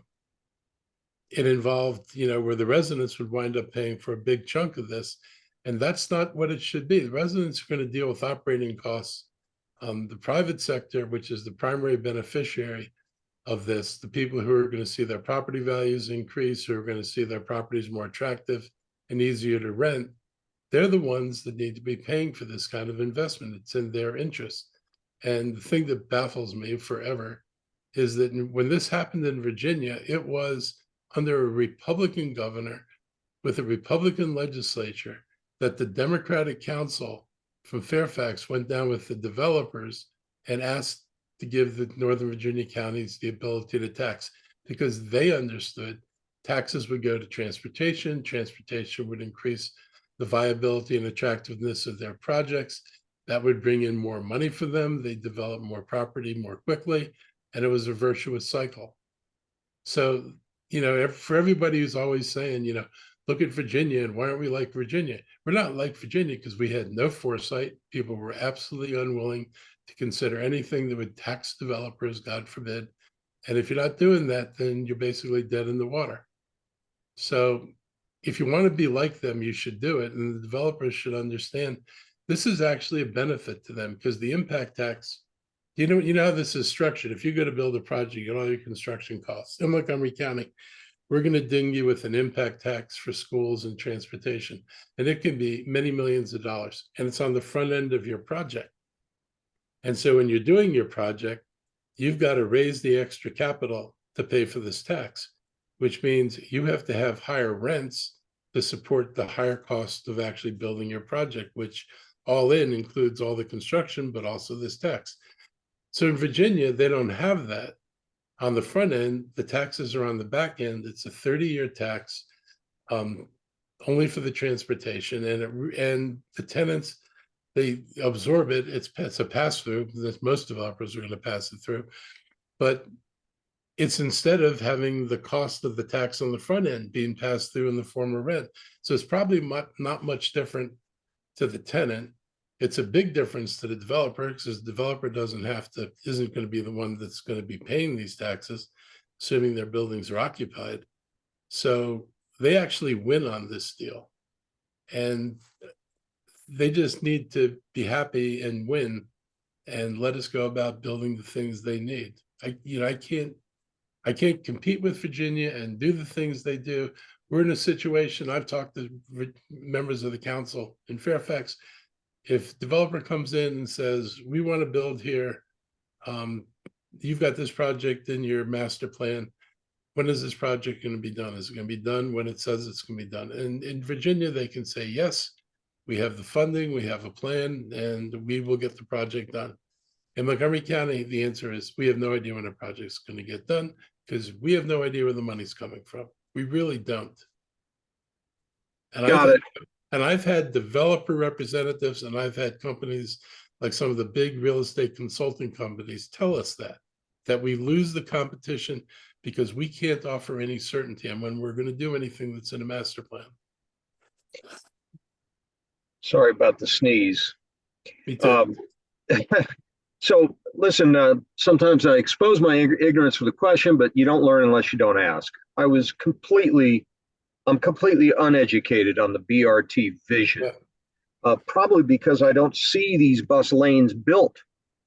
involved, where the residents would wind up paying for a big chunk of this. And that's not what it should be. The residents are going to deal with operating costs. The private sector, which is the primary beneficiary of this, the people who are going to see their property values increase, who are going to see their properties more attractive and easier to rent, they're the ones that need to be paying for this kind of investment. It's in their interest. And the thing that baffles me forever is that when this happened in Virginia, it was under a Republican governor with a Republican legislature that the Democratic council from Fairfax went down with the developers and asked to give the Northern Virginia counties the ability to tax, because they understood taxes would go to transportation, transportation would increase the viability and attractiveness of their projects. That would bring in more money for them. They develop more property more quickly. And it was a virtuous cycle. So, for everybody who's always saying, look at Virginia and why aren't we like Virginia? We're not like Virginia because we had no foresight. People were absolutely unwilling to consider anything that would tax developers, God forbid. And if you're not doing that, then you're basically dead in the water. So if you want to be like them, you should do it. And the developers should understand this is actually a benefit to them, because the impact tax, you know how this is structured. If you go to build a project, you get all your construction costs. In Montgomery County, we're going to ding you with an impact tax for schools and transportation. And it can be many millions of dollars. And it's on the front end of your project. And so when you're doing your project, you've got to raise the extra capital to pay for this tax, which means you have to have higher rents to support the higher cost of actually building your project, which all in includes all the construction, but also this tax. So in Virginia, they don't have that. On the front end, the taxes are on the back end. It's a 30-year tax, only for the transportation, and the tenants, they absorb it. It's a pass through. Most developers are going to pass it through, but it's instead of having the cost of the tax on the front end being passed through in the form of rent. So it's probably not much different to the tenant. It's a big difference to the developer, because the developer isn't going to be the one that's going to be paying these taxes, assuming their buildings are occupied. So they actually win on this deal. And they just need to be happy and win and let us go about building the things they need. I can't compete with Virginia and do the things they do. We're in a situation, I've talked to members of the council in Fairfax. If developer comes in and says, we want to build here, you've got this project in your master plan. When is this project going to be done? Is it going to be done when it says it's going to be done? And in Virginia, they can say, yes, we have the funding, we have a plan, and we will get the project done. In Montgomery County, the answer is we have no idea when a project's going to get done, because we have no idea where the money's coming from. We really don't. And Got it. And I've had developer representatives, and I've had companies like some of the big real estate consulting companies tell us that we lose the competition because we can't offer any certainty on when we're going to do anything that's in a master plan. Sorry about the sneeze. Me too. So listen, sometimes I expose my ignorance for the question, but you don't learn unless you don't ask. I'm completely uneducated on the BRT vision, probably because I don't see these bus lanes built.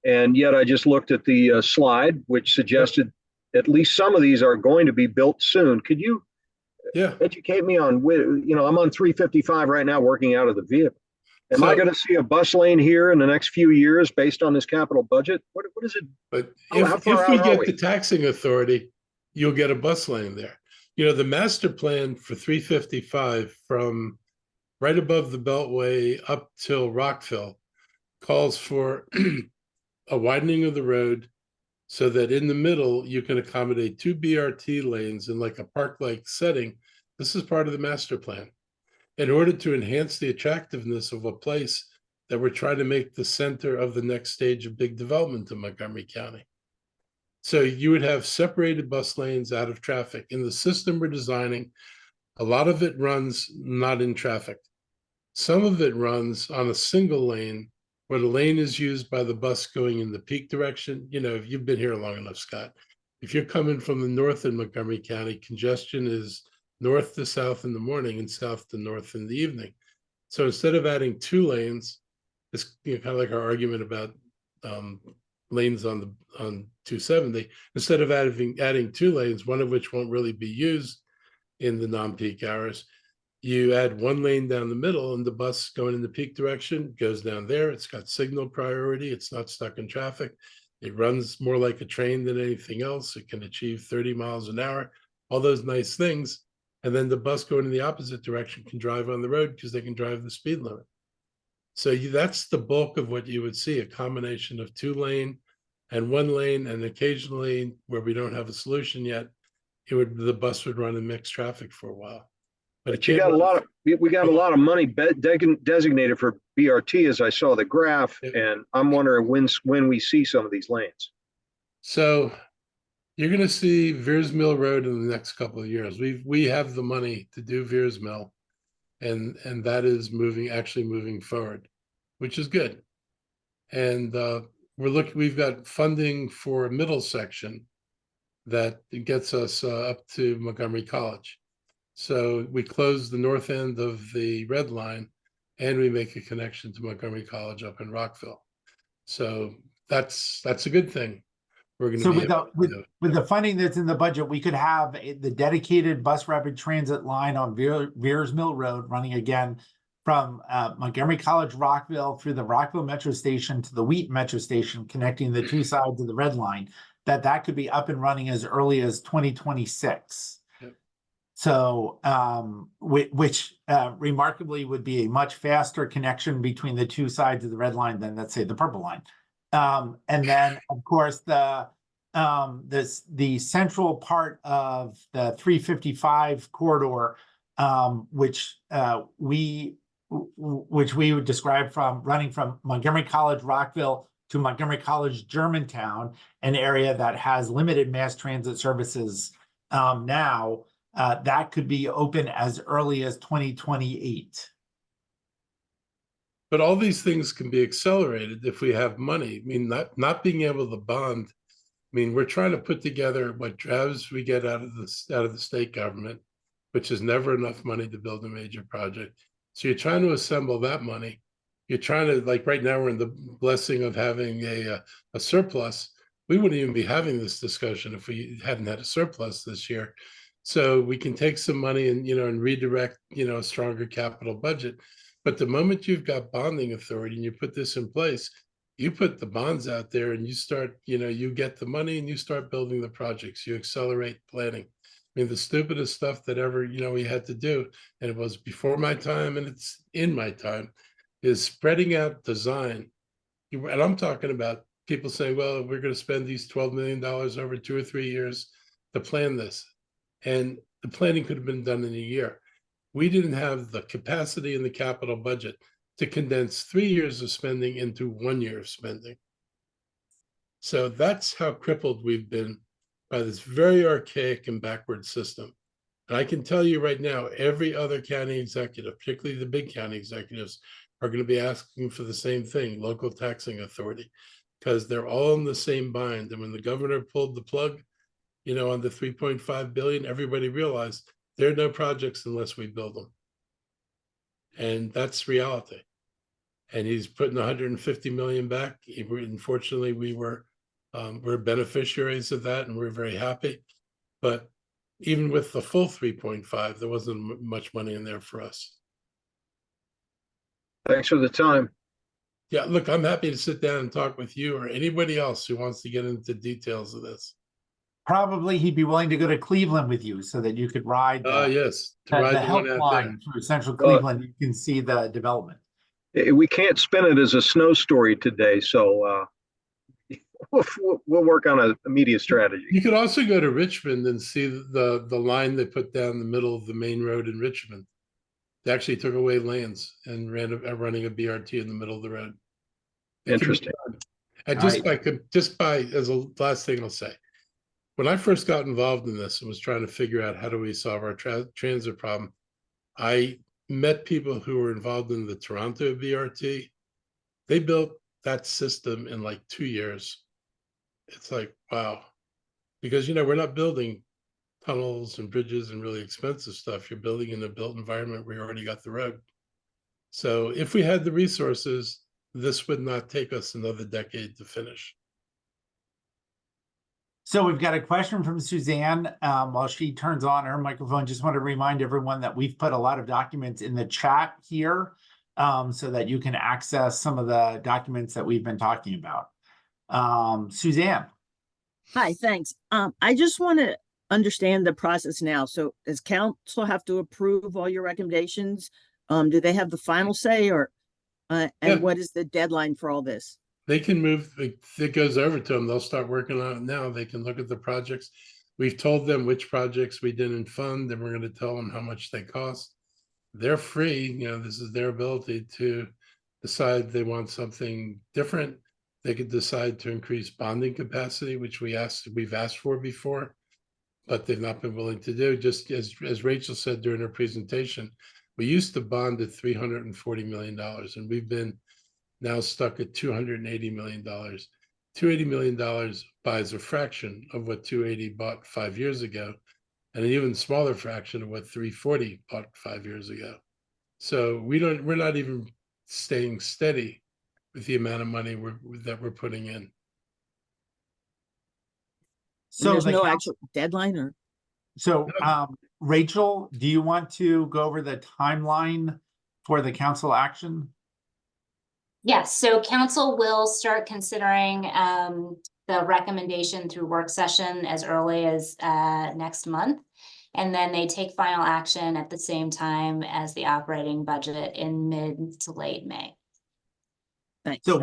And yet I just looked at the slide, which suggested at least some of these are going to be built soon. Could you educate me on, I'm on 355 right now working out of the vehicle. Am I going to see a bus lane here in the next few years based on this capital budget? What is it? But if we get the taxing authority, you'll get a bus lane there. The master plan for 355 from right above the Beltway up till Rockville calls for a widening of the road so that in the middle you can accommodate 2 BRT lanes in like a park-like setting. This is part of the master plan, in order to enhance the attractiveness of a place that we're trying to make the center of the next stage of big development in Montgomery County. So you would have separated bus lanes out of traffic. In the system we're designing, a lot of it runs not in traffic. Some of it runs on a single lane, where the lane is used by the bus going in the peak direction. If you've been here long enough, Scott, if you're coming from the north in Montgomery County, congestion is north to south in the morning and south to north in the evening. So instead of adding 2 lanes, it's kind of like our argument about lanes on 270. Instead of adding 2 lanes, one of which won't really be used in the non-peak hours, you add 1 lane down the middle, and the bus going in the peak direction goes down there. It's got signal priority. It's not stuck in traffic. It runs more like a train than anything else. It can achieve 30 miles an hour, all those nice things. And then the bus going in the opposite direction can drive on the road because they can drive the speed limit. So that's the bulk of what you would see, a combination of 2 lane and 1 lane, and occasionally, where we don't have a solution yet, the bus would run in mixed traffic for a while. But we got a lot of money designated for BRT, as I saw the graph, and I'm wondering when we see some of these lanes. So you're going to see Veers Mill Road in the next couple of years. We have the money to do Veers Mill, and that is actually moving forward, which is good. And we've got funding for a middle section that gets us up to Montgomery College. So we close the north end of the red line, and we make a connection to Montgomery College up in Rockville. So that's a good thing. We're going to with the funding that's in the budget, we could have the dedicated bus rapid transit line on Veers Mill Road running again from Montgomery College, Rockville, through the Rockville Metro Station to the Wheat Metro Station, connecting the 2 sides of the red line. That could be up and running as early as 2026. Yep. So, which remarkably would be a much faster connection between the 2 sides of the red line than, let's say, the purple line. And then, of course, the the central part of the 355 corridor, which we would describe from running from Montgomery College, Rockville to Montgomery College, Germantown, an area that has limited mass transit services now, that could be open as early as 2028. But all these things can be accelerated if we have money. I mean, not being able to bond. I mean, we're trying to put together what jobs we get out of the state government, which is never enough money to build a major project. So you're trying to assemble that money. You're trying to, like right now, we're in the blessing of having a surplus. We wouldn't even be having this discussion if we hadn't had a surplus this year. So we can take some money and, and redirect, a stronger capital budget. But the moment you've got bonding authority and you put this in place, you put the bonds out there and you start, you get the money and you start building the projects. You accelerate planning. I mean, the stupidest stuff that ever, we had to do, and it was before my time and it's in my time, is spreading out design. And I'm talking about people saying, well, we're going to spend these $12 million over 2 or 3 years to plan this. And the planning could have been done in a year. We didn't have the capacity in the capital budget to condense 3 years of spending into 1 year of spending. So that's how crippled we've been by this very archaic and backward system. And I can tell you right now, every other county executive, particularly the big county executives, are going to be asking for the same thing, local taxing authority, because they're all in the same bind. And when the governor pulled the plug, on the 3.5 billion, everybody realized there are no projects unless we build them. And that's reality. And he's putting 150 million back. Unfortunately, we're beneficiaries of that, and we're very happy. But even with the full 3.5, there wasn't much money in there for us. Thanks for the time. Yeah, look, I'm happy to sit down and talk with you or anybody else who wants to get into details of this. Probably he'd be willing to go to Cleveland with you so that you could ride Yes, to the ride the one out there. helpline through central Cleveland. You can see the development. We can't spin it as a snow story today, so we'll work on a media strategy. You could also go to Richmond and see the line they put down the middle of the main road in Richmond. They actually took away lanes and running a BRT in the middle of the road. Interesting. And just by as a last thing I'll say, when I first got involved in this and was trying to figure out how do we solve our transit problem, I met people who were involved in the Toronto BRT. They built that system in like 2 years. It's like, wow. Because, we're not building tunnels and bridges and really expensive stuff. You're building in a built environment where you already got the road. So if we had the resources, this would not take us another decade to finish. So we've got a question from Suzanne. While she turns on her microphone, just want to remind everyone that we've put a lot of documents in the chat here so that you can access some of the documents that we've been talking about. Suzanne. Hi, thanks. I just want to understand the process now. So does council have to approve all your recommendations? Do they have the final say, or and Yeah. What is the deadline for all this? They can move, if it goes over to them, they'll start working on it now. They can look at the projects. We've told them which projects we didn't fund, and we're going to tell them how much they cost. They're free, this is their ability to decide they want something different. They could decide to increase bonding capacity, which we've asked for before, but they've not been willing to do. Just as Rachel said during her presentation, we used to bond at $340 million, and we've been now stuck at $280 million. $280 million buys a fraction of what 280 bought 5 years ago, and an even smaller fraction of what 340 bought 5 years ago. So we're not even staying steady with the amount of money that we're putting in. So there's no actual deadline, or? So Rachel, do you want to go over the timeline for the council action? Yes, so council will start considering the recommendation through work session as early as next month. And then they take final action at the same time as the operating budget in mid to late May. Thanks. So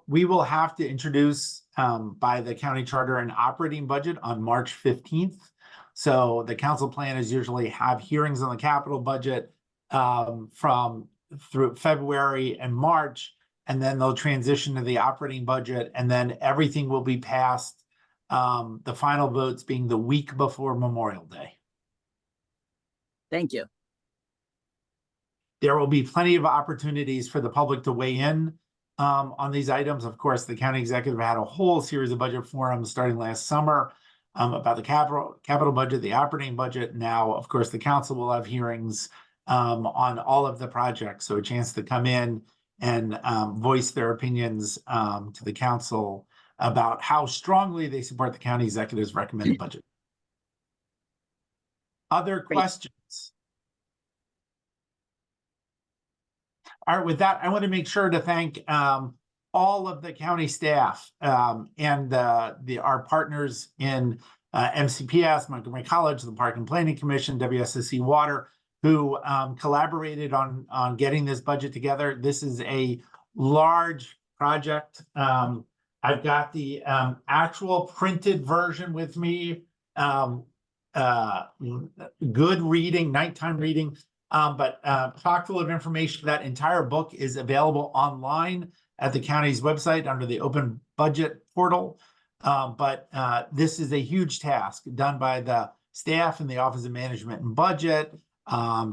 we will have to introduce by the county charter and operating budget on March 15th. So the council plan is usually have hearings on the capital budget from through February and March, and then they'll transition to the operating budget, and then everything will be passed, the final votes being the week before Memorial Day. Thank you. There will be plenty of opportunities for the public to weigh in on these items. Of course, the county executive had a whole series of budget forums starting last summer about the capital budget, the operating budget. Now, of course, the council will have hearings on all of the projects, so a chance to come in and voice their opinions to the council about how strongly they support the county executive's recommended budget. Other questions? All right, with that, I want to make sure to thank all of the county staff and our partners in MCPS, Montgomery College, the Park and Planning Commission, WSSC Water, who collaborated on getting this budget together. This is a large project. I've got the actual printed version with me. Good reading, nighttime reading. But chock full of information. That entire book is available online at the county's website under the open budget portal. But this is a huge task done by the staff in the Office of Management and Budget,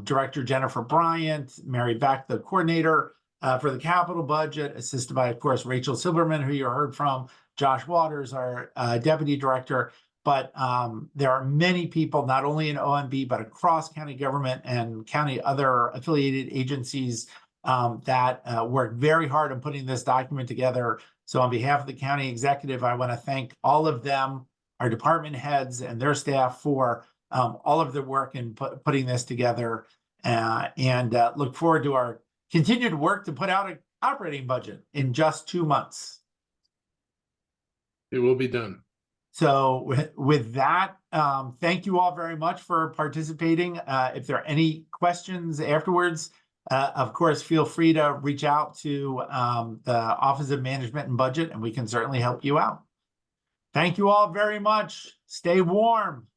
Director Jennifer Bryant, Mary Beck, the coordinator for the capital budget, assisted by, of course, Rachel Silverman, who you heard from, Josh Waters, our deputy director. But there are many people, not only in OMB, but across county government and county other affiliated agencies that worked very hard on putting this document together. So on behalf of the county executive, I want to thank all of them, our department heads and their staff for all of their work in putting this together, and look forward to our continued work to put out an operating budget in just 2 months. It will be done. So with that, thank you all very much for participating. If there are any questions afterwards, of course, feel free to reach out to the Office of Management and Budget, and we can certainly help you out. Thank you all very much. Stay warm.